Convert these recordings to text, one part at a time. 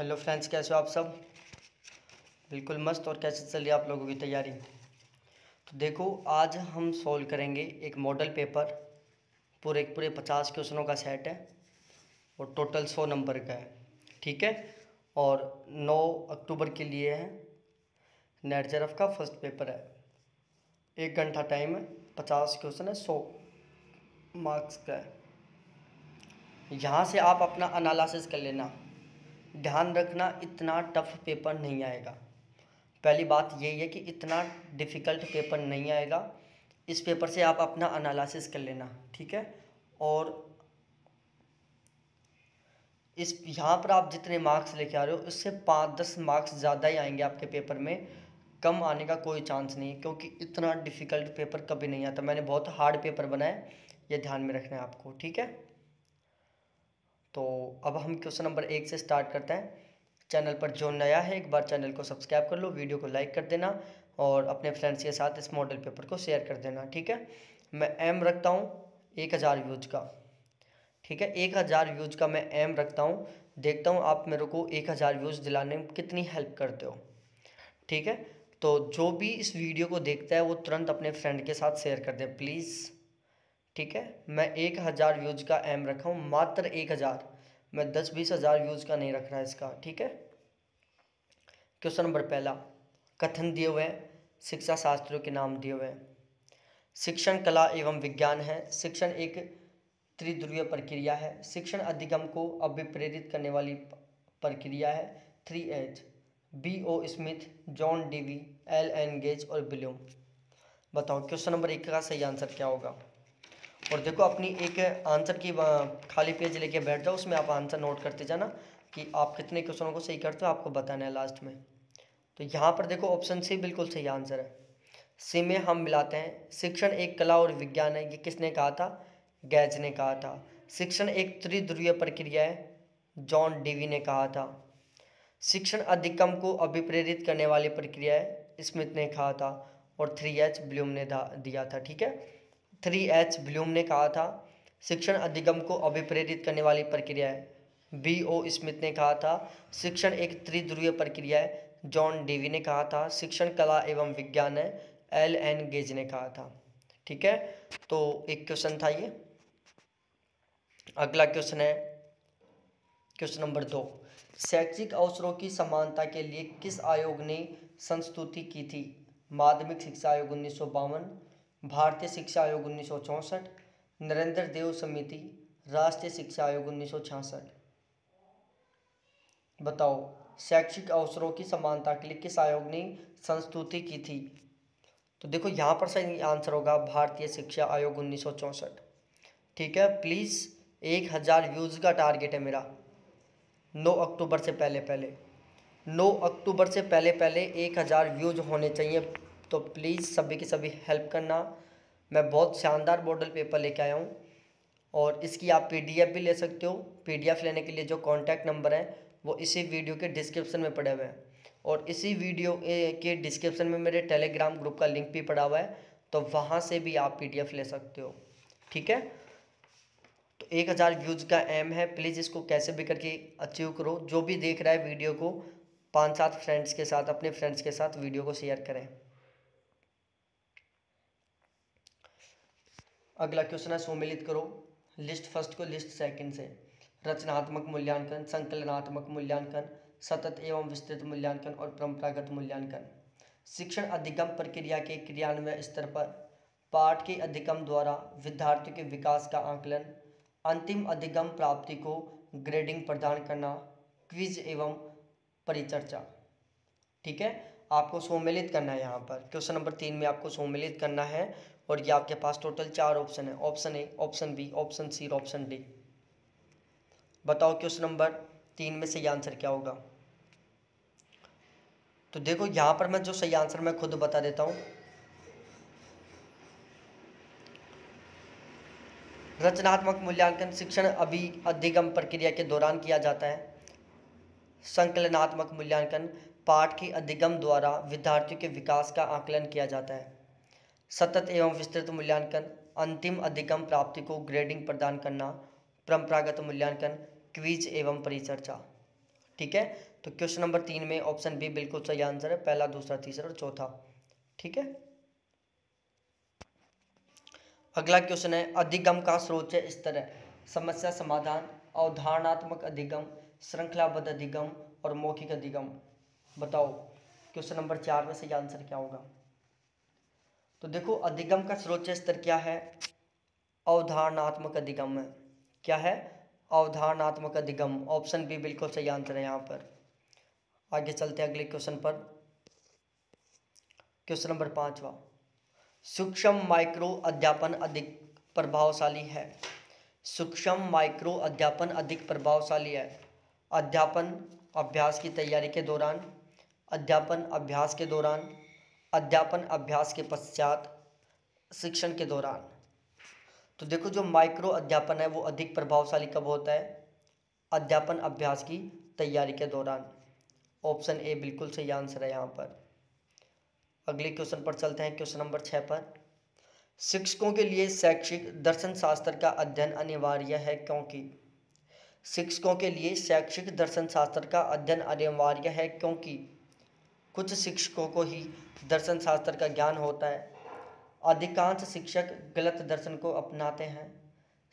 Hello friends, कैसे हो आप सब। बिल्कुल मस्त। और कैसे चल रही है आप लोगों की तैयारी। तो देखो, आज हम सॉल्व करेंगे एक मॉडल पेपर। पूरे पूरे 50 क्वेश्चनों का सेट है और टोटल 100 नंबर का है। ठीक है। और 9 अक्टूबर के लिए है। नेट जेआरएफ का फर्स्ट पेपर है। 1 घंटा टाइम है। 50 क्वेश्चन है, 100 मार्क्स का है। यहाँ से आप अपना एनालिसिस कर लेना। ध्यान रखना, इतना टफ पेपर नहीं आएगा। पहली बात यही है कि इतना डिफ़िकल्ट पेपर नहीं आएगा। इस पेपर से आप अपना एनालिसिस कर लेना, ठीक है। और इस यहाँ पर आप जितने मार्क्स लेके आ रहे हो, उससे 5-10 मार्क्स ज़्यादा ही आएंगे आपके पेपर में। कम आने का कोई चांस नहीं है, क्योंकि इतना डिफ़िकल्ट पेपर कभी नहीं आता। मैंने बहुत हार्ड पेपर बनाया, ये ध्यान में रखना है आपको, ठीक है। तो अब हम क्वेश्चन नंबर 1 से स्टार्ट करते हैं। चैनल पर जो नया है, एक बार चैनल को सब्सक्राइब कर लो, वीडियो को लाइक कर देना और अपने फ्रेंड्स के साथ इस मॉडल पेपर को शेयर कर देना, ठीक है। मैं एम रखता हूँ 1000 व्यूज का, ठीक है। 1000 व्यूज का मैं एम रखता हूँ। देखता हूँ आप मेरे को 1000 व्यूज़ दिलाने में कितनी हेल्प करते हो, ठीक है। तो जो भी इस वीडियो को देखता है वो तुरंत अपने फ्रेंड के साथ शेयर कर दे प्लीज़, ठीक है। मैं 1000 व्यूज़ का एम रखा हूँ, मात्र 1000। मैं 10-20 हज़ार व्यूज़ का नहीं रख रहा इसका, ठीक है। क्वेश्चन नंबर पहला, कथन दिए हुए हैं, शिक्षा शास्त्रियों के नाम दिए हुए हैं। शिक्षण कला एवं विज्ञान है। शिक्षण एक त्रिध्रुवीय प्रक्रिया है। शिक्षण अधिगम को अभिप्रेरित करने वाली प्रक्रिया है। 3H, B.O. Smith, John Dewey, L.N. Gauge और विलियम। बताओ क्वेश्चन नंबर 1 का सही आंसर क्या होगा। और देखो, अपनी एक आंसर की खाली पेज लेके बैठ जाओ, उसमें आप आंसर नोट करते जाना कि आप कितने क्वेश्चनों को सही करते हो, आपको बताना है लास्ट में। तो यहाँ पर देखो, ऑप्शन सी बिल्कुल सही आंसर है। सी में हम मिलाते हैं। शिक्षण एक कला और विज्ञान है, ये किसने कहा था, गैज ने कहा था। शिक्षण एक त्रिध्रुवीय प्रक्रिया है, जॉन डीवी ने कहा था। शिक्षण अधिगम को अभिप्रेरित करने वाली प्रक्रिया है, स्मिथ ने कहा था। और 3H ब्लूम ने दिया था, ठीक है। 3H ब्लूम ने कहा था। शिक्षण अधिगम को अभिप्रेरित करने वाली प्रक्रिया है, B.O. स्मिथ ने कहा था। शिक्षण एक त्रिध्रुवीय प्रक्रिया है, जॉन डीवी ने कहा था। शिक्षण कला एवं विज्ञान है, L.N. गेज ने कहा था, ठीक है। तो एक क्वेश्चन था ये। अगला क्वेश्चन है क्वेश्चन नंबर 2। शैक्षिक अवसरों की समानता के लिए किस आयोग ने संस्तुति की थी। माध्यमिक शिक्षा आयोग 1952, भारतीय शिक्षा आयोग 1964, नरेंद्र देव समिति, राष्ट्रीय शिक्षा आयोग 1966। बताओ, शैक्षिक अवसरों की समानता के लिए किस आयोग ने संस्तुति की थी। तो देखो, यहाँ पर सही आंसर होगा भारतीय शिक्षा आयोग 1964, ठीक है। प्लीज़ 1000 व्यूज़ का टारगेट है मेरा 9 अक्टूबर से पहले पहले। 9 अक्टूबर से पहले पहले 1000 व्यूज़ होने चाहिए। तो प्लीज़ सभी की सभी हेल्प करना। मैं बहुत शानदार मॉडल पेपर लेके आया हूँ और इसकी आप PDF भी ले सकते हो। PDF लेने के लिए जो कॉन्टैक्ट नंबर है वो इसी वीडियो के डिस्क्रिप्शन में पड़े हुए हैं, और इसी वीडियो के डिस्क्रिप्शन में मेरे टेलीग्राम ग्रुप का लिंक भी पड़ा हुआ है, तो वहाँ से भी आप PDF ले सकते हो, ठीक है। तो 1000 व्यूज़ का एम है, प्लीज़ इसको कैसे भी करके अचीव करो। जो भी देख रहा है वीडियो को, 5-7 फ्रेंड्स के साथ, अपने फ्रेंड्स के साथ वीडियो को शेयर करें। अगला क्वेश्चन है, सम्मिलित करो लिस्ट फर्स्ट को लिस्ट सेकंड से। रचनात्मक मूल्यांकन, संकलनात्मक मूल्यांकन, सतत एवं विस्तृत मूल्यांकन और परंपरागत मूल्यांकन। शिक्षण अधिगम प्रक्रिया के क्रियान्वयन स्तर पर पाठ के अधिगम द्वारा विद्यार्थियों के विकास का आकलन, अंतिम अधिगम प्राप्ति को ग्रेडिंग प्रदान करना, क्विज एवं परिचर्चा, ठीक है। आपको सम्मिलित करना है। यहाँ पर क्वेश्चन नंबर 3 में आपको सम्मिलित करना है, और ये आपके पास टोटल 4 ऑप्शन है। Option A, option B, option C और ऑप्शन डी। बताओ क्वेश्चन नंबर 3 में सही आंसर क्या होगा। तो देखो, यहाँ पर मैं जो सही आंसर मैं खुद बता देता हूँ। रचनात्मक मूल्यांकन शिक्षण अधिगम प्रक्रिया के दौरान किया जाता है। संकलनात्मक मूल्यांकन पाठ के अधिगम द्वारा विद्यार्थियों के विकास का आकलन किया जाता है। सतत एवं विस्तृत मूल्यांकन अंतिम अधिगम प्राप्ति को ग्रेडिंग प्रदान करना। परंपरागत मूल्यांकन क्विज एवं परिचर्चा, ठीक है। तो क्वेश्चन नंबर 3 में ऑप्शन बी बिल्कुल सही आंसर है, पहला, दूसरा, तीसरा और चौथा। ठीक है, अगला क्वेश्चन है, अधिगम का स्रोत है इस तरह: समस्या समाधान, अवधारणात्मक अधिगम, श्रृंखलाबद्ध अधिगम और मौखिक अधिगम। बताओ क्वेश्चन नंबर 4 में सही आंसर क्या होगा। तो देखो, अधिगम का सर्वोच्च स्तर क्या है? अवधारणात्मक अधिगम है। क्या है? अवधारणात्मक अधिगम। ऑप्शन बी बिल्कुल सही आंसर है यहाँ पर। आगे चलते हैं अगले क्वेश्चन पर। क्वेश्चन नंबर 5वां, सूक्ष्म माइक्रो अध्यापन अधिक प्रभावशाली है। सूक्ष्म माइक्रो अध्यापन अधिक प्रभावशाली है। अध्यापन अभ्यास की तैयारी के दौरान, अध्यापन अभ्यास के दौरान, अध्यापन अभ्यास के पश्चात, शिक्षण के दौरान। तो देखो, जो माइक्रो अध्यापन है वो अधिक प्रभावशाली कब होता है? अध्यापन अभ्यास की तैयारी के दौरान। ऑप्शन ए बिल्कुल सही आंसर है यहाँ पर। अगले क्वेश्चन पर चलते हैं, क्वेश्चन नंबर 6 पर। शिक्षकों के लिए शैक्षिक दर्शन शास्त्र का अध्ययन अनिवार्य है क्योंकि। शिक्षकों के लिए शैक्षिक दर्शन शास्त्र का अध्ययन अनिवार्य है क्योंकि कुछ शिक्षकों को ही दर्शन शास्त्र का ज्ञान होता है। अधिकांश शिक्षक गलत दर्शन को अपनाते हैं।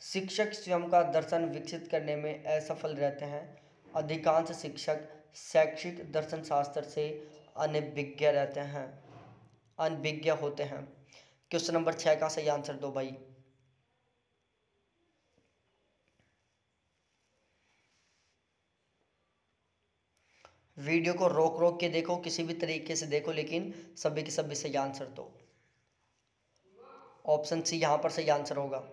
शिक्षक स्वयं का दर्शन विकसित करने में असफल रहते हैं। अधिकांश शिक्षक शैक्षिक दर्शन शास्त्र से अनभिज्ञ रहते हैं, अनभिज्ञ होते हैं। क्वेश्चन नंबर 6 का सही आंसर दो भाई। वीडियो को रोक रोक के देखो, किसी भी तरीके से देखो, लेकिन सभी के सभी सही आंसर दो। ऑप्शन सी यहाँ पर सही आंसर होगा।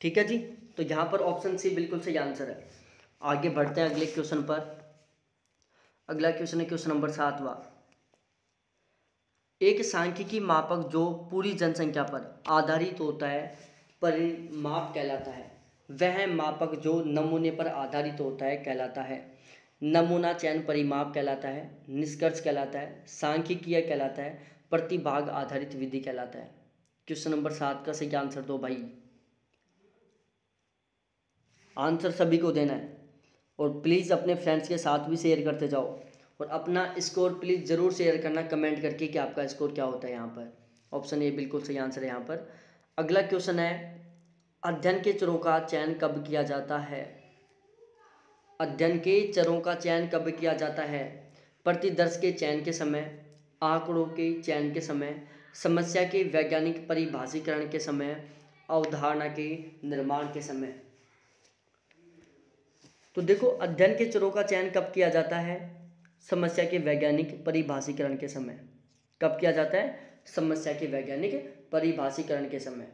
ठीक है जी, तो यहाँ पर ऑप्शन सी बिल्कुल सही आंसर है। आगे बढ़ते हैं अगले क्वेश्चन पर। अगला क्वेश्चन है क्वेश्चन नंबर 7वां। एक सांख्यिकी मापक जो पूरी जनसंख्या पर आधारित होता है परिमाप कहलाता है। वह मापक जो नमूने पर आधारित होता है कहलाता है। नमूना चयन परिमाप कहलाता है, निष्कर्ष कहलाता है, सांख्यिकीय कहलाता है, प्रतिभाग आधारित विधि कहलाता है। क्वेश्चन नंबर 7 का सही आंसर दो भाई। आंसर सभी को देना है और प्लीज़ अपने फ्रेंड्स के साथ भी शेयर करते जाओ और अपना स्कोर प्लीज़ ज़रूर शेयर करना कमेंट करके कि आपका स्कोर क्या होता है यहाँ पर। ऑप्शन ए बिल्कुल सही आंसर है यहाँ पर। अगला क्वेश्चन है, अध्ययन के चरों का चयन कब किया जाता है? अध्ययन के चरों का चयन कब किया जाता है? प्रतिदर्श के चयन के समय, आंकड़ों के चयन के समय, समस्या के वैज्ञानिक परिभाषीकरण के समय, अवधारणा के निर्माण के समय। तो देखो, अध्ययन के चरों का चयन कब किया जाता है? समस्या के वैज्ञानिक परिभाषीकरण के समय। कब किया जाता है? समस्या के वैज्ञानिक परिभाषीकरण के समय।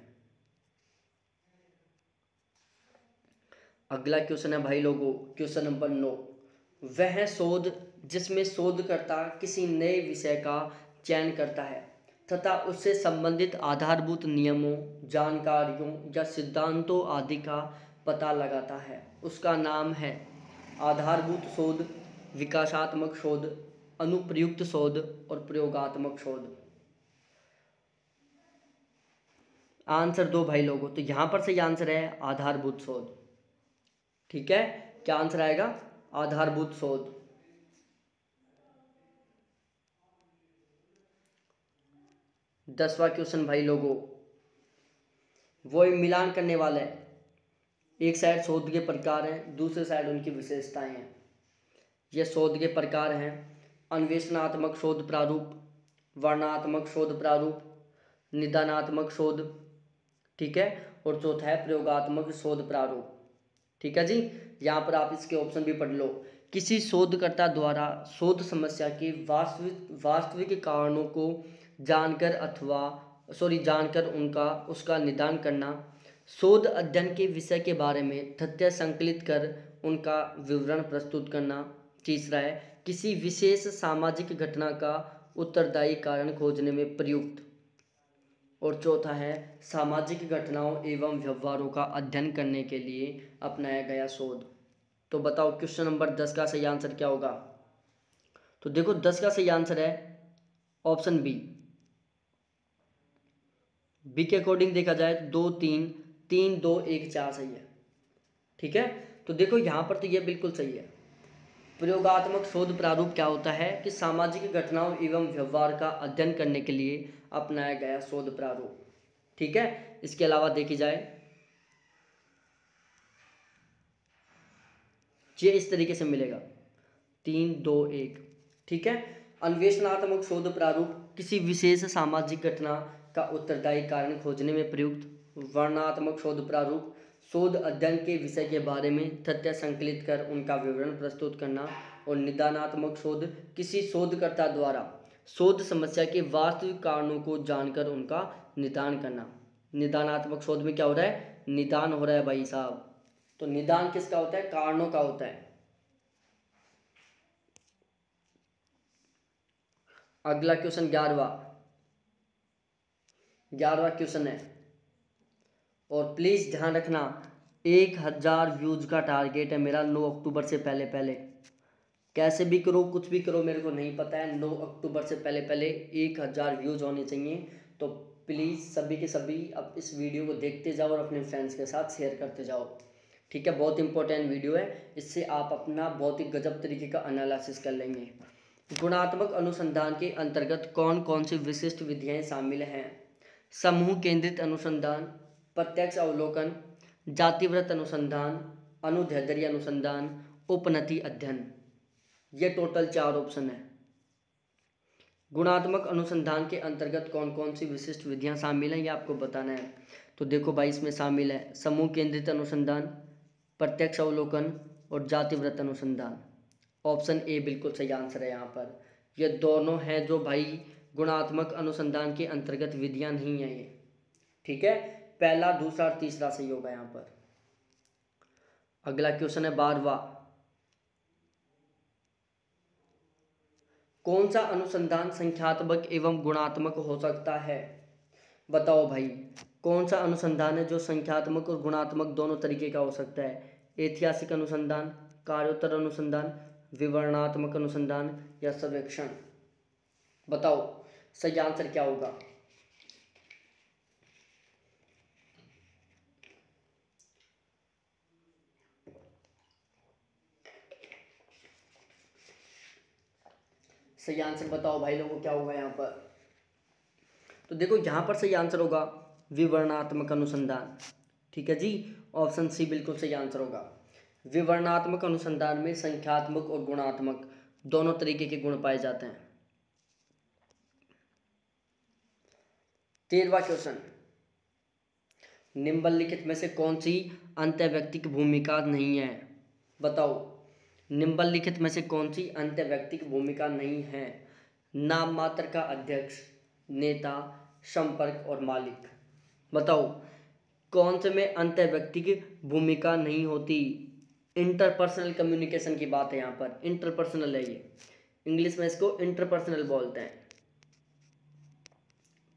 अगला क्वेश्चन है भाई लोगों, क्वेश्चन नंबर 9। वह शोध जिसमें शोधकर्ता किसी नए विषय का चयन करता है तथा उससे संबंधित आधारभूत नियमों, जानकारियों या सिद्धांतों आदि का पता लगाता है, उसका नाम है आधारभूत शोध, विकासात्मक शोध, अनुप्रयुक्त शोध और प्रयोगात्मक शोध। आंसर दो भाई लोगों। तो यहाँ पर सही आंसर है आधारभूत शोध। ठीक है, क्या आंसर आएगा? आधारभूत शोध। दसवां क्वेश्चन भाई लोगों, वो मिलान करने वाला है। एक साइड शोध के प्रकार हैं, दूसरे साइड उनकी विशेषताएं हैं। ये शोध के प्रकार हैं: अन्वेषणात्मक शोध प्रारूप, वर्णनात्मक शोध प्रारूप, निदानात्मक शोध, ठीक है, और चौथा है प्रयोगात्मक शोध प्रारूप। ठीक है जी, यहाँ पर आप इसके ऑप्शन भी पढ़ लो। किसी शोधकर्ता द्वारा शोध समस्या के वास्तविक कारणों को जानकर उसका निदान करना, शोध अध्ययन के विषय के बारे में तथ्य संकलित कर उनका विवरण प्रस्तुत करना। तीसरा है किसी विशेष सामाजिक घटना का उत्तरदायी कारण खोजने में प्रयुक्त, और चौथा है सामाजिक घटनाओं एवं व्यवहारों का अध्ययन करने के लिए अपनाया गया शोध। तो बताओ क्वेश्चन नंबर 10 का सही आंसर क्या होगा? तो देखो, 10 का सही आंसर है ऑप्शन बी। बी के अकॉर्डिंग देखा जाए तो 2 3 3 2 1 4 सही है। ठीक है, तो देखो यहाँ पर तो ये बिल्कुल सही है। प्रयोगात्मक शोध प्रारूप क्या होता है कि सामाजिक घटनाओं एवं व्यवहार का अध्ययन करने के लिए अपनाया गया शोध प्रारूप। ठीक है, इसके अलावा देखी जाए ये इस तरीके से मिलेगा 3 2 1। ठीक है, अन्वेषणात्मक शोध प्रारूप किसी विशेष सामाजिक घटना का उत्तरदायी कारण खोजने में प्रयुक्त। वर्णनात्मक शोध प्रारूप शोध अध्ययन के विषय के बारे में तथ्य संकलित कर उनका विवरण प्रस्तुत करना। और निदानात्मक शोध किसी शोधकर्ता द्वारा शोध समस्या के वास्तविक कारणों को जानकर उनका निदान करना। निदानात्मक शोध में क्या हो रहा है, निदान हो रहा है भाई साहब। तो निदान किसका होता है, कारणों का होता है। अगला क्वेश्चन 11वां क्वेश्चन है, और प्लीज ध्यान रखना 1000 व्यूज का टारगेट है मेरा 9 अक्टूबर से पहले पहले। कैसे भी करो, कुछ भी करो, मेरे को नहीं पता है, 9 अक्टूबर से पहले पहले 1000 व्यूज होने चाहिए। तो प्लीज़ सभी के सभी अब इस वीडियो को देखते जाओ और अपने फ्रेंड्स के साथ शेयर करते जाओ। ठीक है, बहुत इंपॉर्टेंट वीडियो है, इससे आप अपना बहुत ही गजब तरीके का एनालिसिस कर लेंगे। गुणात्मक अनुसंधान के अंतर्गत कौन कौन सी विशिष्ट विधियाँ शामिल हैं? समूह केंद्रित अनुसंधान, प्रत्यक्ष अवलोकन, जातिवृत्त अनुसंधान, अनुदैर्ध्य अनुसंधान, उपनति अध्ययन। ये टोटल 4 ऑप्शन है। गुणात्मक अनुसंधान के अंतर्गत कौन कौन सी विशिष्ट विधियां शामिल हैं ये आपको बताना है। तो देखो भाई, इसमें शामिल है समूह केंद्रित अनुसंधान, प्रत्यक्ष अवलोकन और जातिवृत्त अनुसंधान। ऑप्शन ए बिल्कुल सही आंसर है यहाँ पर। ये दोनों हैं जो भाई गुणात्मक अनुसंधान के अंतर्गत विधियां नहीं है ये। ठीक है, पहला, दूसरा और तीसरा सही होगा यहाँ पर। अगला क्वेश्चन है 12वां। कौन सा अनुसंधान संख्यात्मक एवं गुणात्मक हो सकता है? बताओ भाई, कौन सा अनुसंधान है जो संख्यात्मक और गुणात्मक दोनों तरीके का हो सकता है? ऐतिहासिक अनुसंधान, कार्योत्तर अनुसंधान, विवरणात्मक अनुसंधान या सर्वेक्षण? बताओ सही आंसर क्या होगा। सही आंसर बताओ भाई लोगों, क्या होगा यहाँ पर? तो देखो यहाँ पर सही आंसर होगा विवरणात्मक अनुसंधान। ठीक है जी, ऑप्शन सी बिल्कुल सही आंसर होगा। विवरणात्मक अनुसंधान में संख्यात्मक और गुणात्मक दोनों तरीके के गुण पाए जाते हैं। 13वां क्वेश्चन, निम्नलिखित में से कौन सी अंतःव्यक्तिक भूमिका नहीं है? बताओ, निम्नलिखित में से कौन सी अंतःव्यक्तिक भूमिका नहीं है? नाम मात्र का अध्यक्ष, नेता, संपर्क और मालिक। बताओ कौन से में अंतःव्यक्तिक भूमिका नहीं होती? इंटरपर्सनल कम्युनिकेशन की बात है यहाँ पर, इंटरपर्सनल है ये, इंग्लिश में इसको इंटरपर्सनल बोलते हैं।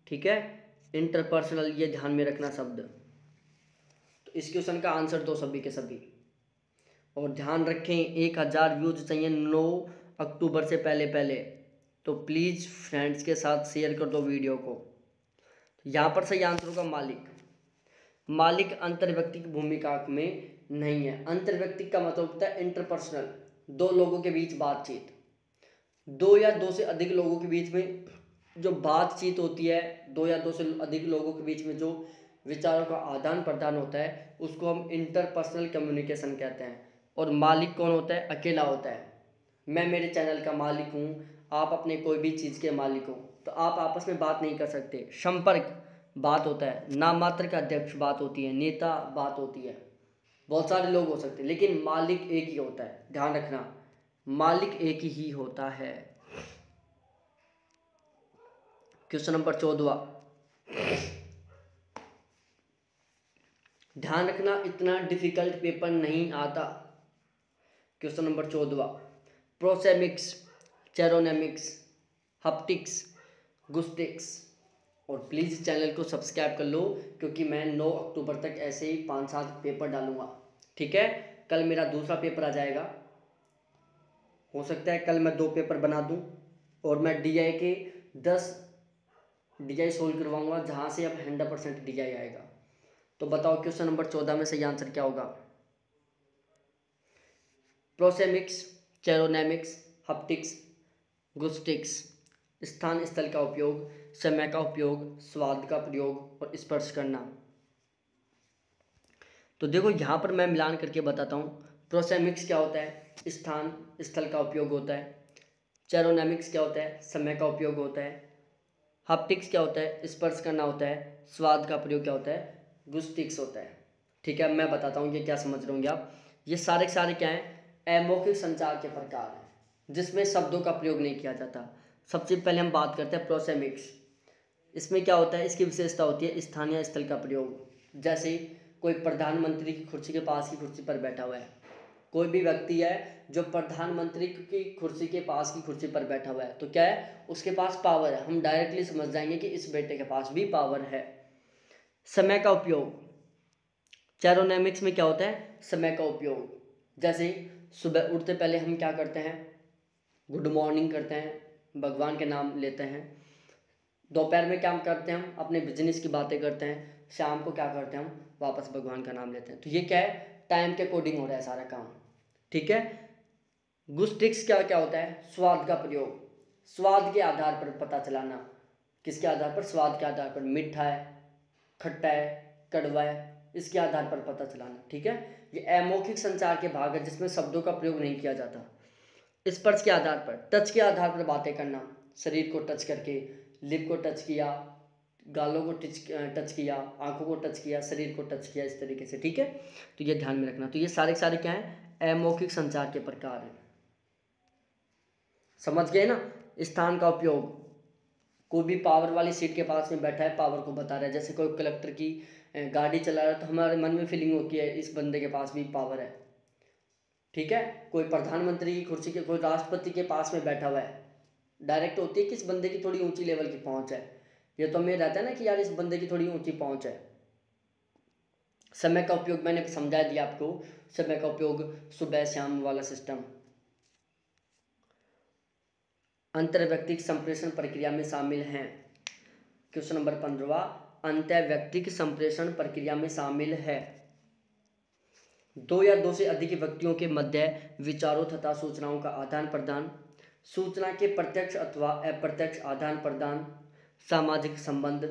ठीक है, इंटरपर्सनल, ये ध्यान में रखना शब्द। तो इस क्वेश्चन का आंसर दो सभी के सभी, और ध्यान रखें 1000 व्यूज चाहिए 9 अक्टूबर से पहले पहले। तो प्लीज़ फ्रेंड्स के साथ शेयर कर दो वीडियो को। यहाँ पर सही आंसर होगा मालिक। मालिक अंतर्व्यक्तिक भूमिका में नहीं है। अंतर्व्यक्तिक का मतलब होता है इंटरपर्सनल, दो लोगों के बीच बातचीत, दो या दो से अधिक लोगों के बीच में जो बातचीत होती है, दो या दो से अधिक लोगों के बीच में जो विचारों का आदान प्रदान होता है, उसको हम इंटरपर्सनल कम्युनिकेशन कहते हैं। और मालिक कौन होता है? अकेला होता है। मैं मेरे चैनल का मालिक हूँ, आप अपने कोई भी चीज़ के मालिक हो, तो आप आपस में बात नहीं कर सकते। संपर्क बात होता है, नाम मात्र का अध्यक्ष बात होती है, नेता बात होती है, बहुत सारे लोग हो सकते हैं, लेकिन मालिक एक ही होता है। ध्यान रखना, मालिक एक ही होता है। Question number 14। ध्यान रखना, इतना डिफिकल्ट पेपर नहीं आता। Question number 14, प्रोसेमिक्स, चेरोनेमिक्स, हप्टिक्स, गुस्टिक्स। और प्लीज़ चैनल को सब्सक्राइब कर लो, क्योंकि मैं 9 अक्टूबर तक ऐसे ही 5-7 पेपर डालूंगा। ठीक है, कल मेरा दूसरा पेपर आ जाएगा, हो सकता है कल मैं 2 पेपर बना दूं, और मैं DI के 10 DI सोल्व करवाऊंगा, जहां से अब 100% DI आएगा। तो बताओ क्वेश्चन नंबर 14 में सही आंसर क्या होगा? प्रोसेमिक्स, चेरोनेमिक्स, हप्टिक्स, गुस्टिक्स। स्थान स्थल का उपयोग, समय का उपयोग, स्वाद का प्रयोग और स्पर्श करना। तो देखो यहाँ पर मैं मिलान करके बताता हूँ। प्रोसेमिक्स क्या होता है? स्थान स्थल का उपयोग होता है। चेरोनेमिक्स क्या होता है? समय का उपयोग होता है। हाप्टिक्स क्या होता है? स्पर्श करना होता है। स्वाद का प्रयोग क्या होता है? गुस्टिक्स होता है। ठीक है, मैं बताता हूँ ये क्या समझ रहे होंगे आप। ये सारे के सारे क्या हैं? अमौखिक संचार के प्रकार हैं जिसमें शब्दों का प्रयोग नहीं किया जाता। सबसे पहले हम बात करते हैं प्रोसेमिक्स। इसमें क्या होता है? इसकी विशेषता होती है स्थानीय स्थल का प्रयोग। जैसे कोई प्रधानमंत्री की कुर्सी के पास की कुर्सी पर बैठा हुआ है, कोई भी व्यक्ति है जो प्रधानमंत्री की कुर्सी के पास की कुर्सी पर बैठा हुआ है, तो क्या है? उसके पास पावर है। हम डायरेक्टली समझ जाएंगे कि इस बेटे के पास भी पावर है। समय का उपयोग, चेरोनेमिक्स में क्या होता है? समय का उपयोग। जैसे सुबह उठते पहले हम क्या करते हैं? गुड मॉर्निंग करते हैं, भगवान के नाम लेते हैं। दोपहर में क्या करते हैं? हम अपने बिजनेस की बातें करते हैं। शाम को क्या करते हैं? हम वापस भगवान का नाम लेते हैं। तो ये क्या है? टाइम के अकॉर्डिंग हो रहा है सारा काम। ठीक है। गुस्टिक्स क्या क्या होता है? स्वाद का प्रयोग। स्वाद के आधार पर पता चलाना। किसके आधार पर? स्वाद के आधार पर। मीठा है, खट्टा है, कड़वा है, इसके आधार पर पता चलाना। ठीक है। ये अमौखिक संचार के भाग है जिसमें शब्दों का प्रयोग नहीं किया जाता। स्पर्श के आधार पर, टच के आधार पर बातें करना। शरीर को टच करके, लिप को टच किया, गालों को टच किया, आंखों को टच किया, शरीर को टच किया, इस तरीके से। ठीक है, तो ये ध्यान में रखना। तो ये सारे के सारे क्या हैं? अमौखिक संचार के प्रकार हैं। समझ गए ना? स्थान का उपयोग, कोई भी पावर वाली सीट के पास में बैठा है, पावर को बता रहा है। जैसे कोई कलेक्टर की गाड़ी चला रहा है तो हमारे मन में फीलिंग होती है इस बंदे के पास भी पावर है। ठीक है। कोई प्रधानमंत्री की कुर्सी के, कोई राष्ट्रपति के पास में बैठा हुआ है, डायरेक्ट होती है कि इस बंदे की थोड़ी ऊंची लेवल की पहुंच है। ये तो हमें रहता है ना कि यार इस बंदे की थोड़ी ऊंची पहुंच है। समय का उपयोग मैंने समझा दिया आपको। समय का उपयोग, सुबह शाम वाला सिस्टम। अंतर्व्यक्तिक संप्रेषण प्रक्रिया में शामिल हैं। क्वेश्चन नंबर 15, अंतर्व्यक्तिक संप्रेषण प्रक्रिया में शामिल है दो या दो से अधिक व्यक्तियों के मध्य विचारों तथा सूचनाओं का आदान प्रदान, सूचना के प्रत्यक्ष अथवा अप्रत्यक्ष आदान प्रदान, सामाजिक संबंध,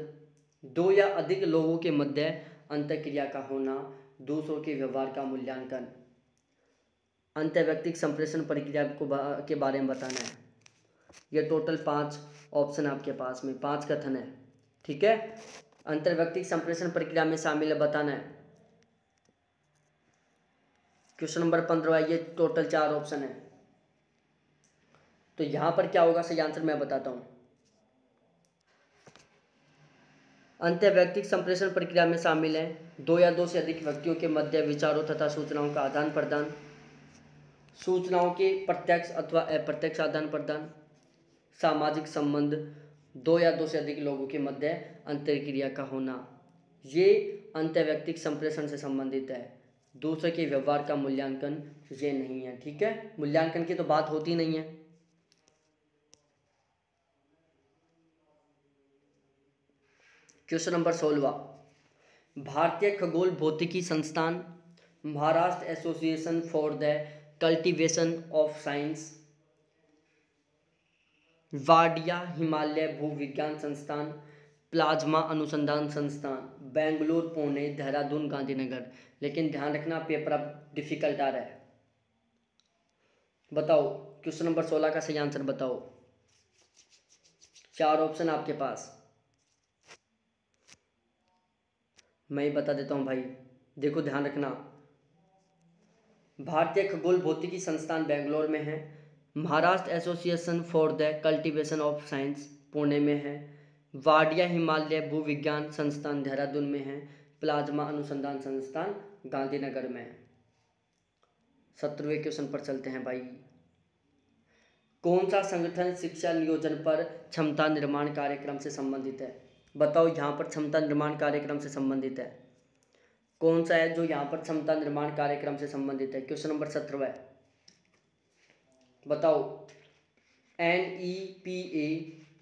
दो या अधिक लोगों के मध्य अंतःक्रिया का होना, दूसरों के व्यवहार का मूल्यांकन। अंतर्व्यक्तिक संप्रेषण प्रक्रिया के बारे में बताना है। ये टोटल 5 ऑप्शन आपके पास में, 5 कथन है। ठीक है। अंतर्व्यक्तिक संप्रेषण प्रक्रिया में शामिल है, बताना है। क्वेश्चन नंबर 15 है, ये टोटल 4 ऑप्शन है। तो यहां पर क्या होगा? सही आंसर मैं बताता हूं। अंतर्व्यक्तिक संप्रेषण प्रक्रिया में शामिल है दो या दो से अधिक व्यक्तियों के मध्य विचारों तथा सूचनाओं का आदान प्रदान, सूचनाओं के प्रत्यक्ष अथवा अप्रत्यक्ष आदान प्रदान, सामाजिक संबंध, दो या दो से अधिक लोगों के मध्य अंतर्क्रिया का होना। ये अंतर्व्यक्तिक संप्रेषण से संबंधित है। दूसरे के व्यवहार का मूल्यांकन ये नहीं है। ठीक है, मूल्यांकन की तो बात होती नहीं है। क्वेश्चन नंबर 16, भारतीय खगोल भौतिकी संस्थान, Maharashtra association for the cultivation of science, Wadia Himalaya भूविज्ञान संस्थान, प्लाज्मा अनुसंधान संस्थान, बेंगलुरु, पुणे, देहरादून, गांधीनगर। लेकिन ध्यान रखना पेपर अब डिफिकल्ट आ रहा है। बताओ क्वेश्चन नंबर 16 का सही आंसर बताओ। 4 ऑप्शन आपके पास, मैं ही बता देता हूं भाई। देखो ध्यान रखना, भारतीय खगोल भौतिकी संस्थान बेंगलोर में है, Maharashtra association for the cultivation of science Pune में है, वाडिया हिमालय भूविज्ञान संस्थान देहरादून में है, प्लाज्मा अनुसंधान संस्थान गांधीनगर में है। 17वें क्वेश्चन पर चलते हैं भाई। कौन सा संगठन शिक्षा नियोजन पर क्षमता निर्माण कार्यक्रम से संबंधित है? बताओ यहाँ पर क्षमता निर्माण कार्यक्रम से संबंधित है कौन सा है जो यहाँ पर क्षमता निर्माण कार्यक्रम से संबंधित है? क्वेश्चन नंबर 17 बताओ। NEPA,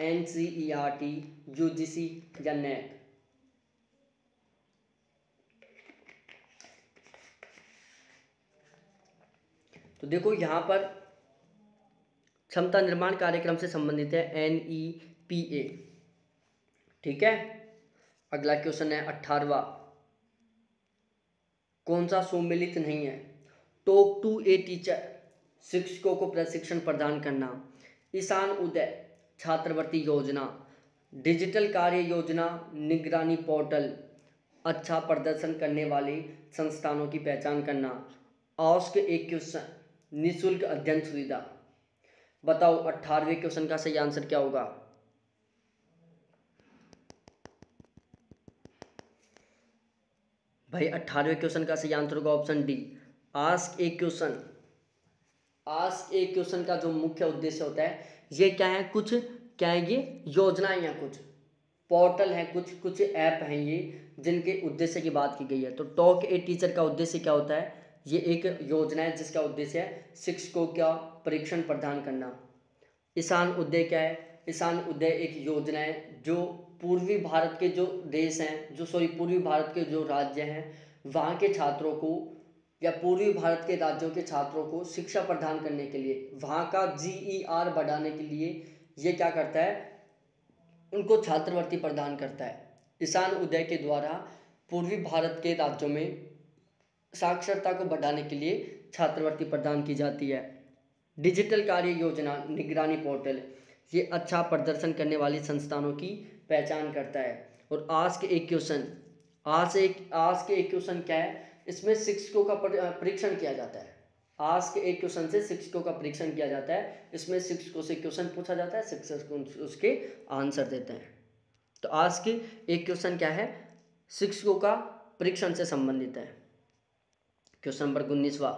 NCERT, UGC या NET? तो देखो यहाँ पर क्षमता निर्माण कार्यक्रम से संबंधित है, NEPA। ठीक है। अगला क्वेश्चन है 18वां, कौन सा सुमेलित नहीं है? टॉक टू ए टीचर, शिक्षकों को प्रशिक्षण प्रदान करना, ईशान उदय छात्रवृत्ति योजना, डिजिटल कार्य योजना, निगरानी पोर्टल, अच्छा प्रदर्शन करने वाले संस्थानों की पहचान करना, आस्क ए क्वेश्चन, निःशुल्क अध्ययन सुविधा। बताओ 18वें क्वेश्चन का सही आंसर क्या होगा? भाई 18वें क्वेश्चन का सही आंसर होगा ऑप्शन डी, आस्क ए क्वेश्चन। आस्क ए क्वेश्चन का जो मुख्य उद्देश्य होता है, ये क्या है, कुछ क्या है, ये योजनाएं या कुछ पोर्टल हैं, कुछ ऐप हैं ये, जिनके उद्देश्य की बात की गई है। तो टॉक ए टीचर का उद्देश्य क्या होता है? ये एक योजना है जिसका उद्देश्य है शिक्षकों का परीक्षण प्रदान करना। ईशान उदय क्या है? ईशान उदय एक योजना है जो पूर्वी भारत के जो देश हैं, पूर्वी भारत के जो राज्य हैं, वहाँ के छात्रों को या पूर्वी भारत के राज्यों के छात्रों को शिक्षा प्रदान करने के लिए, वहाँ का GER बढ़ाने के लिए ये क्या करता है, उनको छात्रवृत्ति प्रदान करता है। ईशान उदय के द्वारा पूर्वी भारत के राज्यों में साक्षरता को बढ़ाने के लिए छात्रवृत्ति प्रदान की जाती है। डिजिटल कार्य योजना, निगरानी पोर्टल, ये अच्छा प्रदर्शन करने वाली संस्थानों की पहचान करता है। और आस्क ए क्वेश्चन, आस्क ए क्वेश्चन क्या है? इसमें शिक्षकों का परीक्षण किया जाता है। आस्क ए क्वेश्चन से शिक्षकों का परीक्षण किया जाता है। इसमें शिक्षकों से क्वेश्चन पूछा जाता है, शिक्षक उसके आंसर देते हैं। तो आस्क ए क्वेश्चन क्या है? शिक्षकों का परीक्षण से संबंधित है। क्वेश्चन नंबर 19वां,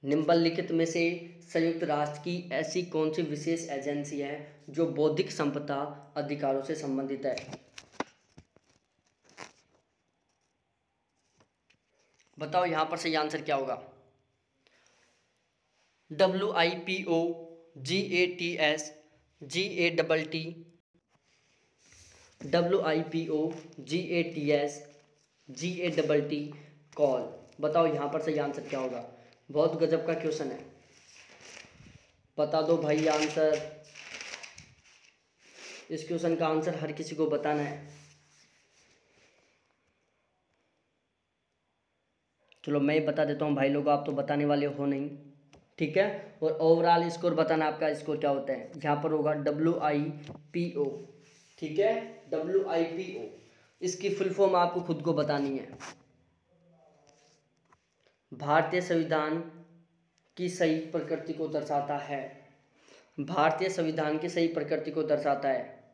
निम्नलिखित में से संयुक्त राष्ट्र की ऐसी कौन सी विशेष एजेंसी है जो बौद्धिक संपदा अधिकारों से संबंधित है? बताओ यहाँ पर सही आंसर क्या होगा? WIPO, GATS, GATT, WIPO, GATS, GATT call. बताओ यहाँ पर सही आंसर क्या होगा? बहुत गजब का क्वेश्चन है, बता दो भाई आंसर। इस क्वेश्चन का आंसर हर किसी को बताना है। चलो मैं ही बता देता हूँ भाई लोग, आप तो बताने वाले हो नहीं, ठीक है। और ओवरऑल स्कोर बताना, आपका स्कोर क्या होता है। यहाँ पर होगा WIPO, ठीक है, WIPO। इसकी फुल फॉर्म आपको खुद को बतानी है। भारतीय संविधान की सही प्रकृति को दर्शाता है। भारतीय संविधान की सही प्रकृति को दर्शाता है।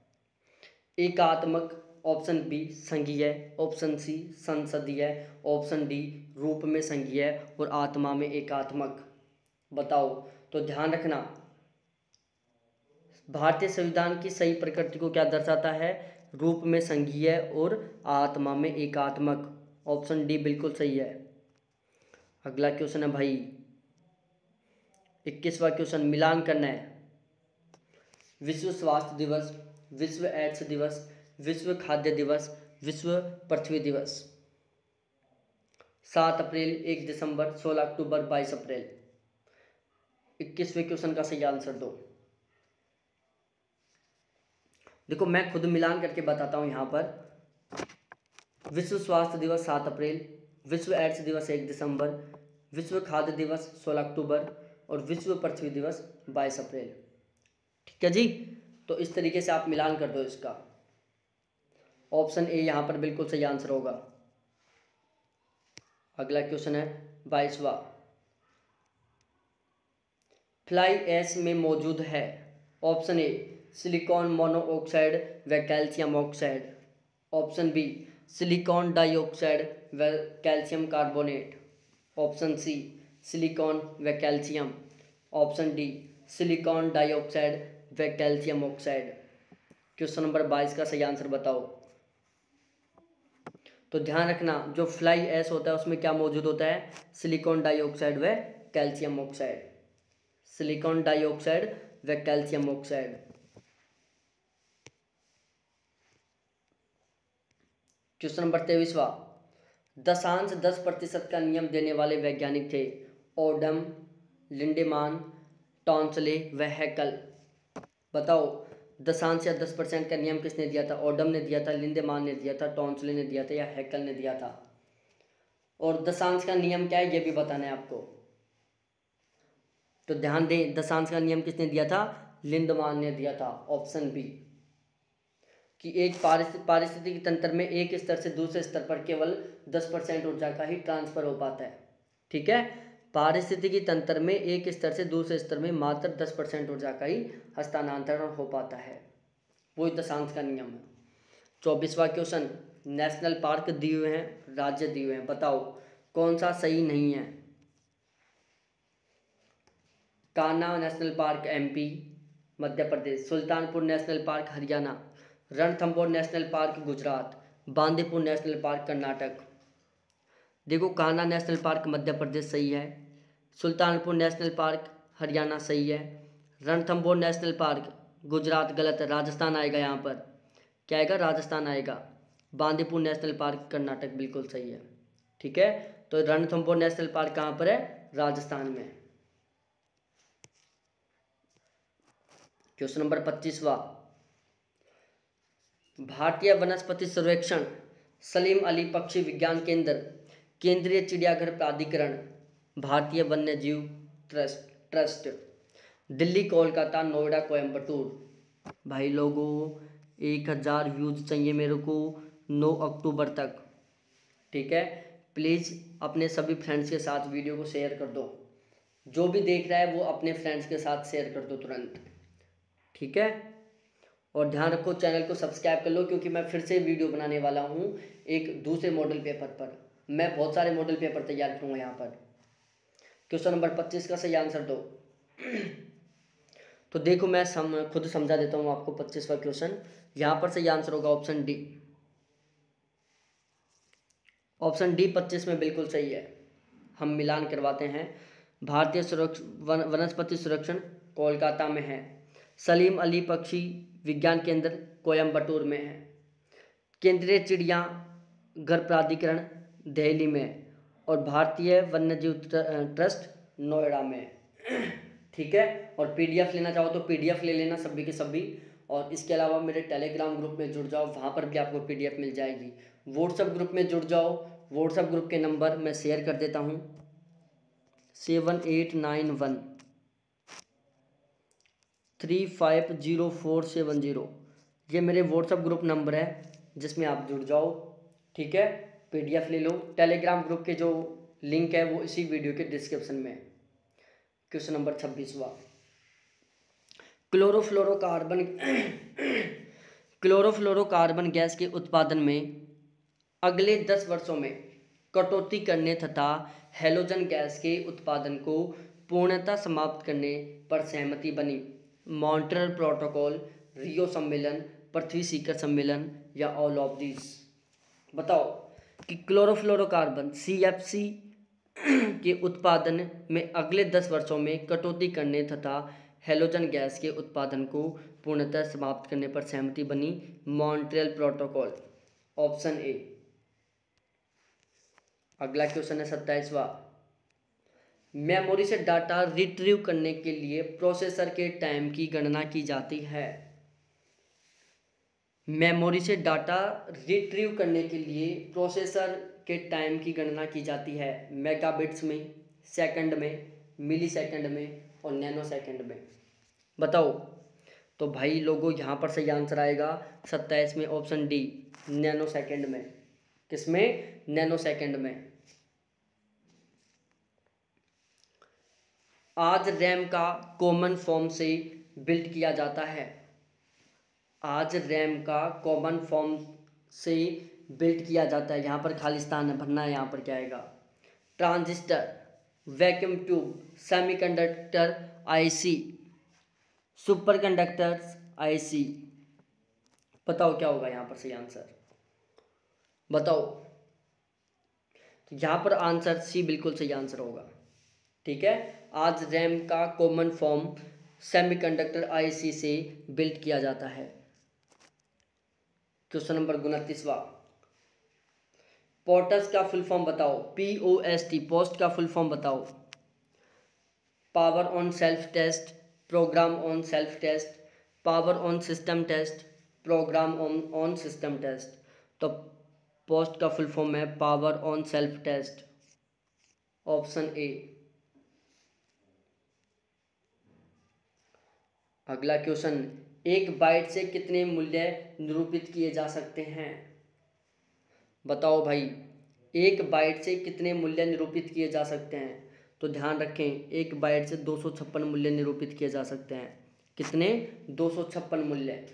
एकात्मक, ऑप्शन बी संघीय, ऑप्शन सी संसदीय, ऑप्शन डी रूप में संघीय और आत्मा में एकात्मक। बताओ, तो ध्यान रखना, भारतीय संविधान की सही प्रकृति को क्या दर्शाता है? रूप में संघीय और आत्मा में एकात्मक। ऑप्शन डी बिल्कुल सही है। अगला क्वेश्चन है भाई 21वां क्वेश्चन, मिलान करना है। विश्व स्वास्थ्य दिवस, विश्व एड्स दिवस, विश्व खाद्य दिवस, विश्व पृथ्वी दिवस। 7 अप्रैल, 1 दिसंबर, 16 अक्टूबर, 22 अप्रैल। 21वें क्वेश्चन का सही आंसर दो। देखो मैं खुद मिलान करके बताता हूं यहाँ पर। विश्व स्वास्थ्य दिवस 7 अप्रैल, विश्व एड्स दिवस 1 दिसंबर, विश्व खाद्य दिवस 16 अक्टूबर और विश्व पृथ्वी दिवस 22 अप्रैल। ठीक है जी, तो इस तरीके से आप मिलान कर दो इसका। ऑप्शन ए यहाँ पर बिल्कुल सही आंसर होगा। अगला क्वेश्चन है 22वां, फ्लाई ऐश में मौजूद है। ऑप्शन ए सिलिकॉन मोनोऑक्साइड व calcium oxide, option B silicon dioxide व calcium carbonate, option C silicon व calcium, option D silicon dioxide व कैल्शियम ऑक्साइड। क्वेश्चन नंबर 22 का सही आंसर बताओ। तो ध्यान रखना, जो फ्लाई ऐश होता है उसमें क्या मौजूद होता है? सिलिकॉन डाइऑक्साइड व कैल्शियम ऑक्साइड, सिलिकॉन डाइऑक्साइड व कैल्शियम ऑक्साइड। क्वेश्चन नंबर 23वां, 10% का नियम देने वाले वैज्ञानिक थे। ओडम, लिंडेमान, टॉन्सले व हैकल। बताओ, दशांश या 10% का नियम किसने दिया था? ओडम ने दिया था, लिंडेमान ने दिया था, टॉन्सले ने दिया था या हैकल ने दिया था? और दशांश का नियम क्या है ये भी बताना है आपको। तो ध्यान दें, दशांश का नियम किसने दिया था? लिंडेमान ने दिया था, ऑप्शन बी। कि एक पारिस्थितिकी तंत्र में एक स्तर से दूसरे स्तर पर केवल 10% ऊर्जा का ही ट्रांसफर हो पाता है। ठीक है, पारिस्थितिकी तंत्र में एक स्तर से दूसरे स्तर में मात्र 10% ऊर्जा का ही हस्तांतरण हो पाता है, वही दशांश का नियम है। 24वां क्वेश्चन, नेशनल पार्क दिए हुए हैं, राज्य दिए हुए हैं, बताओ कौन सा सही नहीं है? Kanha national park MP Madhya Pradesh, Sultanpur national park Haryana, Ranthambore national park Gujarat, Bandipur national park Karnataka. देखो, कान्हा नेशनल पार्क मध्य प्रदेश सही है, सुल्तानपुर नेशनल पार्क हरियाणा सही है, रणथंभौर नेशनल पार्क गुजरात गलत है, राजस्थान आएगा यहाँ पर। क्या आएगा? राजस्थान आएगा। बांदीपुर नेशनल पार्क कर्नाटक बिल्कुल सही है। ठीक है, तो रणथंभौर नेशनल पार्क कहाँ पर है? राजस्थान में। क्वेश्चन नंबर 25वां, भारतीय वनस्पति सर्वेक्षण, सलीम अली पक्षी विज्ञान केंद्र, केंद्रीय चिड़ियाघर प्राधिकरण, भारतीय वन्य जीव ट्रस्ट, दिल्ली, कोलकाता, नोएडा, कोयम्बटूर। भाई लोगों, 1000 व्यूज चाहिए मेरे को 9 अक्टूबर तक। ठीक है, प्लीज़ अपने सभी फ्रेंड्स के साथ वीडियो को शेयर कर दो। जो भी देख रहा है वो अपने फ्रेंड्स के साथ शेयर कर दो तुरंत। ठीक है, और ध्यान रखो चैनल को सब्सक्राइब कर लो, क्योंकि मैं फिर से वीडियो बनाने वाला हूँ एक दूसरे मॉडल पेपर पर। मैं बहुत सारे मॉडल पेपर तैयार करूँगा यहाँ पर। क्वेश्चन नंबर 25 का सही आंसर दो। तो देखो, मैं खुद समझा देता हूँ आपको। 25वां क्वेश्चन, यहाँ पर सही आंसर होगा ऑप्शन डी। ऑप्शन डी 25 में बिल्कुल सही है। हम मिलान करवाते हैं। भारतीय वनस्पति संरक्षण कोलकाता में है, सलीम अली पक्षी विज्ञान केंद्र कोयम्बटूर में है, केंद्रीय चिड़ियाघर प्राधिकरण दिल्ली में, और भारतीय वन्यजीव ट्रस्ट नोएडा में। ठीक है, और पीडीएफ लेना चाहो तो पीडीएफ ले लेना सभी के सभी। और इसके अलावा मेरे टेलीग्राम ग्रुप में जुड़ जाओ, वहाँ पर भी आपको पीडीएफ मिल जाएगी। व्हाट्सएप ग्रुप में जुड़ जाओ, व्हाट्सएप ग्रुप के नंबर मैं शेयर कर देता हूँ, 7891 350470। ये मेरे व्हाट्सएप ग्रुप नंबर है जिसमें आप जुड़ जाओ। ठीक है, पीडीएफ ले लो। टेलीग्राम ग्रुप के जो लिंक है वो इसी वीडियो के डिस्क्रिप्शन में है। क्वेश्चन नंबर 26वां, क्लोरोफ्लोरोकार्बन गैस के उत्पादन में अगले 10 वर्षों में कटौती करने तथा हैलोजन गैस के उत्पादन को पूर्णतः समाप्त करने पर सहमति बनी। मॉन्ट्रियल प्रोटोकॉल, रियो सम्मेलन, पृथ्वी शिखर सम्मेलन या ऑल ऑफ दिस। बताओ कि क्लोरोफ्लोरोकार्बन CFC के उत्पादन में अगले 10 वर्षों में कटौती करने तथा हैलोजन गैस के उत्पादन को पूर्णतः समाप्त करने पर सहमति बनी। Montreal protocol, option A. अगला क्वेश्चन है 27वां, मेमोरी से डाटा रिट्रीव करने के लिए प्रोसेसर के टाइम की गणना की जाती है। मेमोरी से डाटा रिट्रीव करने के लिए प्रोसेसर के टाइम की गणना की जाती है मेगाबिट्स में, सेकंड में, मिली सेकंड में और नैनो सेकंड में। बताओ, तो भाई लोगों यहाँ पर सही आंसर आएगा 27 में, ऑप्शन डी, नैनो सेकंड में। किसमें? नैनो सेकंड में। आज रैम का कॉमन फॉर्म से बिल्ड किया जाता है। आज रैम का कॉमन फॉर्म से बिल्ड किया जाता है। यहाँ पर खालिस्तान है, भरना है। यहाँ पर क्या आएगा? Transistor, vacuum tube, semiconductor IC, superconductors IC. बताओ क्या होगा यहाँ पर सही आंसर? बताओ। तो यहाँ पर आंसर सी बिल्कुल सही आंसर होगा। ठीक है, आज रैम का कॉमन फॉर्म सेमीकंडक्टर आईसी से बिल्ड किया जाता है। क्वेश्चन नंबर 29वां, पोर्टस का फुल फॉर्म बताओ। POST, पोस्ट का फुल फॉर्म बताओ। Power on self test, program on self test, power on system test, program on system test. तो पोस्ट का फुल फॉर्म है power on self test, option A. अगला question, एक bite से कितने मूल्य निरूपित किए जा सकते हैं? बताओ भाई, एक बाइट से कितने मूल्य निरूपित किए जा सकते हैं? तो ध्यान रखें, एक बाइट से 256 मूल्य निरूपित किए जा सकते हैं। कितने? 256 मूल्य।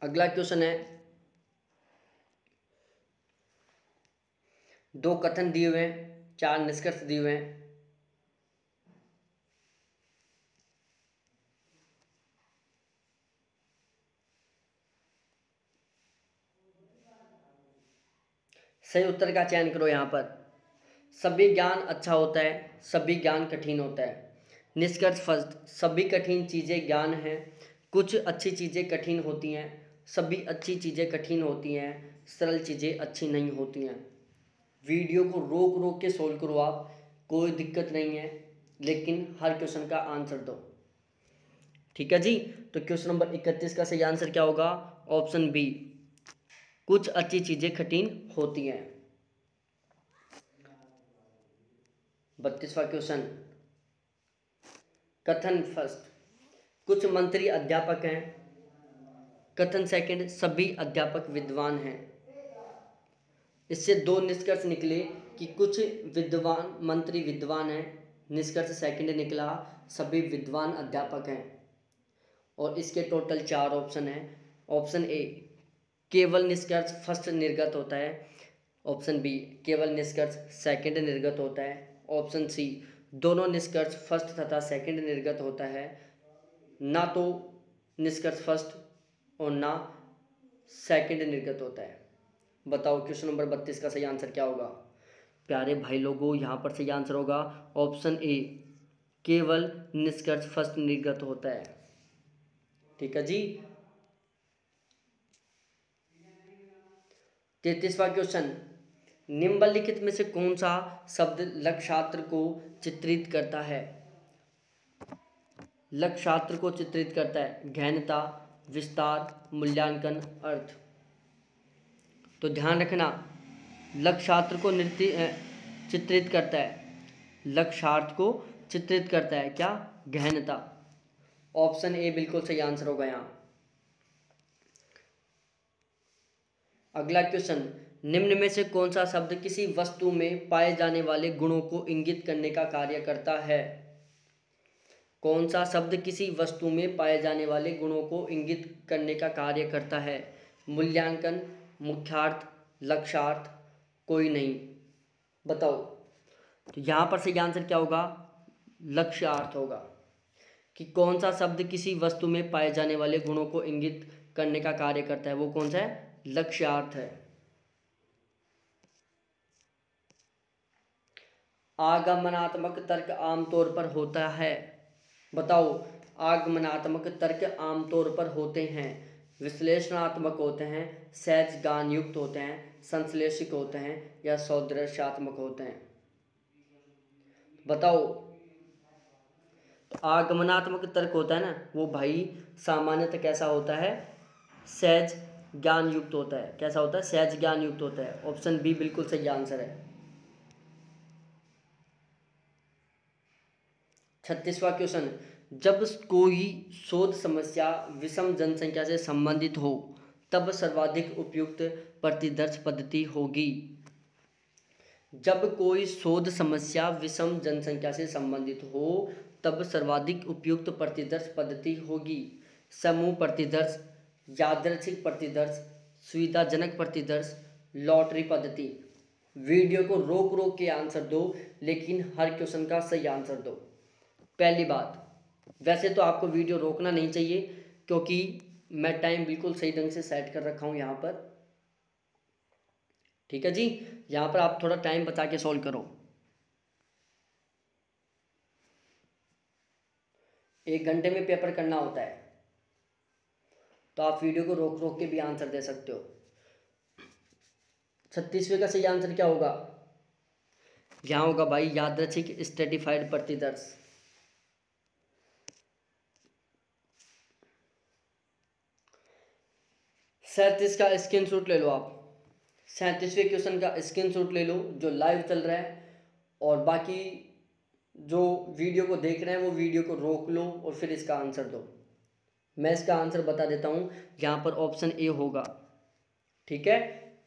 अगला क्वेश्चन है, दो कथन दिए हुए हैं, चार निष्कर्ष दिए हुए हैं। सही उत्तर का चयन करो। यहाँ पर सभी ज्ञान अच्छा होता है, सभी ज्ञान कठिन होता है। निष्कर्ष फर्स्ट, सभी कठिन चीज़ें ज्ञान हैं, कुछ अच्छी चीज़ें कठिन होती हैं, सभी अच्छी चीज़ें कठिन होती हैं, सरल चीज़ें अच्छी नहीं होती हैं। वीडियो को रोक रोक के सोल्व करो आप, कोई दिक्कत नहीं है, लेकिन हर क्वेश्चन का आंसर दो। ठीक है जी। तो क्वेश्चन नंबर 31 का सही आंसर क्या होगा? ऑप्शन बी, कुछ अच्छी चीज़ें कठिन होती हैं। 32वां क्वेश्चन, कथन फर्स्ट, कुछ मंत्री अध्यापक हैं। कथन सेकंड, सभी अध्यापक विद्वान हैं। इससे दो निष्कर्ष निकले कि कुछ विद्वान मंत्री विद्वान हैं। निष्कर्ष सेकंड निकला, सभी विद्वान अध्यापक हैं। और इसके टोटल 4 ऑप्शन हैं। ऑप्शन ए, केवल निष्कर्ष फर्स्ट निर्गत होता है। ऑप्शन बी, केवल निष्कर्ष सेकंड निर्गत होता है। ऑप्शन सी, दोनों निष्कर्ष फर्स्ट तथा सेकंड निर्गत होता है। ना तो निष्कर्ष फर्स्ट और ना सेकंड निर्गत होता है। बताओ क्वेश्चन नंबर 32 का सही आंसर क्या होगा? प्यारे भाई लोगों, यहाँ पर सही आंसर होगा ऑप्शन ए, केवल निष्कर्ष फर्स्ट निर्गत होता है। ठीक है जी। 33वां क्वेश्चन, निम्नलिखित में से कौन सा शब्द लक्ष्यात्र को चित्रित करता है? लक्ष्यात्र को चित्रित करता है, गहनता, विस्तार, मूल्यांकन, अर्थ। तो ध्यान रखना, लक्ष्यार्थ को चित्रित करता है, लक्ष्यार्थ को चित्रित करता है क्या? गहनता। ऑप्शन ए बिल्कुल सही आंसर होगा यहाँ। अगला क्वेश्चन, निम्न में से कौन सा शब्द किसी वस्तु में पाए जाने वाले गुणों को इंगित करने का कार्य करता है? कौन सा शब्द किसी वस्तु में पाए जाने वाले गुणों को इंगित करने का कार्य करता है? मूल्यांकन, मुख्यार्थ, लक्ष्यार्थ, कोई नहीं। बताओ। तो यहाँ पर सही आंसर क्या होगा? लक्ष्यार्थ होगा। कि कौन सा शब्द किसी वस्तु में पाए जाने वाले गुणों को इंगित करने का कार्य करता है, वो कौन सा है? लक्ष्यार्थ है। आगमनात्मक तर्क आमतौर पर होता है। बताओ। आगमनात्मक तर्क आमतौर पर होते हैं, विश्लेषणात्मक होते हैं, सहज ज्ञान युक्त होते हैं, संश्लेषिक होते हैं, या सौंदर्यात्मक होते हैं? बताओ। तो आगमनात्मक तर्क होता है ना, वो भाई सामान्यतः कैसा होता है? सहज ज्ञान युक्त होता है। कैसा होता है? सहज ज्ञान युक्त होता है। ऑप्शन बी बिल्कुल सही आंसर है। 36वां क्वेश्चन, जब कोई शोध समस्या विषम जनसंख्या से संबंधित हो तब सर्वाधिक उपयुक्त प्रतिदर्श पद्धति होगी। जब कोई शोध समस्या विषम जनसंख्या से संबंधित हो तब सर्वाधिक उपयुक्त प्रतिदर्श पद्धति होगी। समूह प्रतिदर्श, यादृच्छिक प्रतिदर्श, सुविधाजनक प्रतिदर्श, लॉटरी पद्धति। वीडियो को रोक रोक के आंसर दो, लेकिन हर क्वेश्चन का सही आंसर दो। पहली बात, वैसे तो आपको वीडियो रोकना नहीं चाहिए, क्योंकि मैं टाइम बिल्कुल सही ढंग से सेट कर रखा हूँ यहाँ पर। ठीक है जी। यहाँ पर आप थोड़ा टाइम बचा के सॉल्व करो। 1 घंटे में पेपर करना होता है, तो आप वीडियो को रोक रोक के भी आंसर दे सकते हो। 36वें का सही आंसर क्या होगा? यहाँ होगा भाई यादृच्छिक स्ट्रेटिफाइड प्रतिदर्श। 37 का स्क्रीनशॉट ले लो आप। 37वें क्वेश्चन का स्क्रीनशॉट ले लो जो लाइव चल रहा है, और बाकी जो वीडियो को देख रहे हैं वो वीडियो को रोक लो और फिर इसका आंसर दो। मैं इसका आंसर बता देता हूँ, यहाँ पर ऑप्शन ए होगा। ठीक है,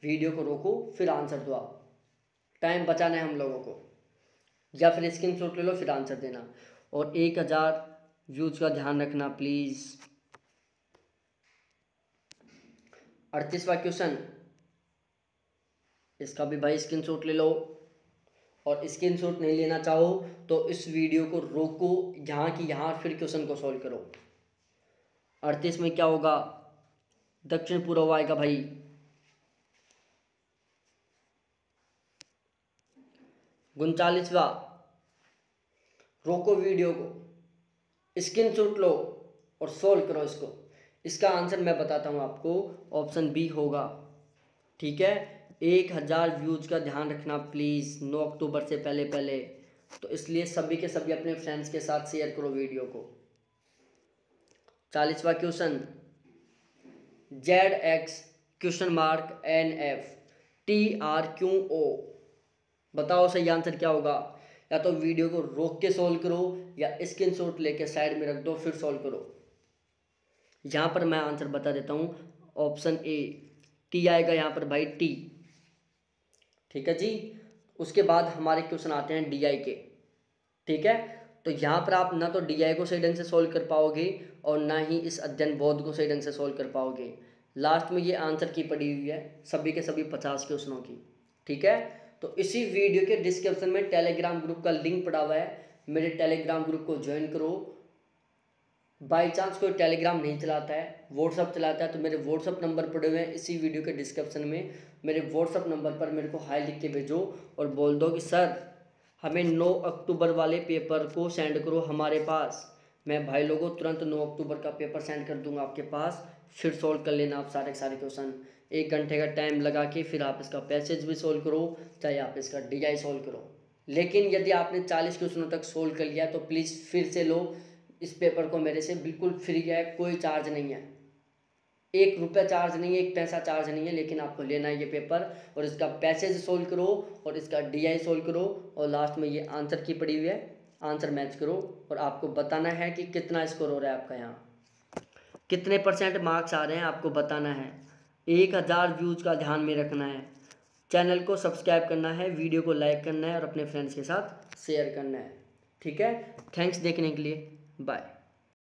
वीडियो को रोको फिर आंसर दो आप, टाइम बचाना है हम लोगों को। या फिर स्क्रीनशॉट ले लो फिर आंसर देना। और 1000 व्यूज का ध्यान रखना प्लीज़। 38वां क्वेश्चन, इसका भी भाई स्क्रीनशॉट ले लो, और स्क्रीनशॉट नहीं लेना चाहो तो इस वीडियो को रोको यहाँ की यहाँ, फिर क्वेश्चन को सॉल्व करो। 38 में क्या होगा? दक्षिण पूर्व आएगा भाई। 39वां, रोको वीडियो को, स्क्रीनशॉट लो और सॉल्व करो इसको। इसका आंसर मैं बताता हूँ आपको, ऑप्शन बी होगा। ठीक है, 1000 व्यूज का ध्यान रखना प्लीज़ 9 अक्टूबर से पहले पहले, तो इसलिए सभी के सभी अपने फ्रेंड्स के साथ शेयर करो वीडियो को। 40वां क्वेश्चन, ZX?NF?TRQO, बताओ सही आंसर क्या होगा? या तो वीडियो को रोक के सॉल्व करो या स्क्रीनशॉट लेके साइड में रख दो फिर सॉल्व करो। यहाँ पर मैं आंसर बता देता हूँ, ऑप्शन ए टी आएगा यहाँ पर भाई, टी। ठीक है जी। उसके बाद हमारे क्वेश्चन आते हैं डीआई के। ठीक है, तो यहाँ पर आप ना तो डीआई को सही ढंग से सॉल्व कर पाओगे और ना ही इस अध्ययन बोध को सही ढंग से सॉल्व कर पाओगे। लास्ट में ये आंसर की पड़ी हुई है सभी के सभी 50 क्वेश्चनों की। ठीक है, तो इसी वीडियो के डिस्क्रिप्शन में टेलीग्राम ग्रुप का लिंक पड़ा हुआ है, मेरे टेलीग्राम ग्रुप को ज्वाइन करो। बाई चांस कोई टेलीग्राम नहीं चलाता है, व्हाट्सअप चलाता है, तो मेरे व्हाट्सअप नंबर पड़े हुए हैं इसी वीडियो के डिस्क्रिप्शन में। मेरे व्हाट्सअप नंबर पर मेरे को हाई लिख के भेजो और बोल दो कि सर हमें 9 अक्टूबर वाले पेपर को सेंड करो हमारे पास। मैं भाई लोगों तुरंत 9 अक्टूबर का पेपर सेंड कर दूंगा आपके पास, फिर सॉल्व कर लेना आप सारे क्वेश्चन। 1 घंटे का टाइम लगा के फिर आप इसका पैसेज भी सॉल्व करो, चाहे आप इसका डीआई सॉल्व करो। लेकिन यदि आपने 40 क्वेश्चनों तक सोल्व कर लिया तो प्लीज़ फिर से लो इस पेपर को, मेरे से बिल्कुल फ्री है, कोई चार्ज नहीं है, 1 रुपया चार्ज नहीं है, 1 पैसा चार्ज नहीं है, लेकिन आपको लेना है ये पेपर और इसका पैसेज सोल्व करो और इसका डीआई सोल्व करो और लास्ट में ये आंसर की पड़ी हुई है, आंसर मैच करो और आपको बताना है कि कितना स्कोर हो रहा है आपका, यहाँ कितने % मार्क्स आ रहे हैं आपको बताना है। 1000 व्यूज का ध्यान में रखना है, चैनल को सब्सक्राइब करना है, वीडियो को लाइक करना है और अपने फ्रेंड्स के साथ शेयर करना है। ठीक है, थैंक्स देखने के लिए, बाय।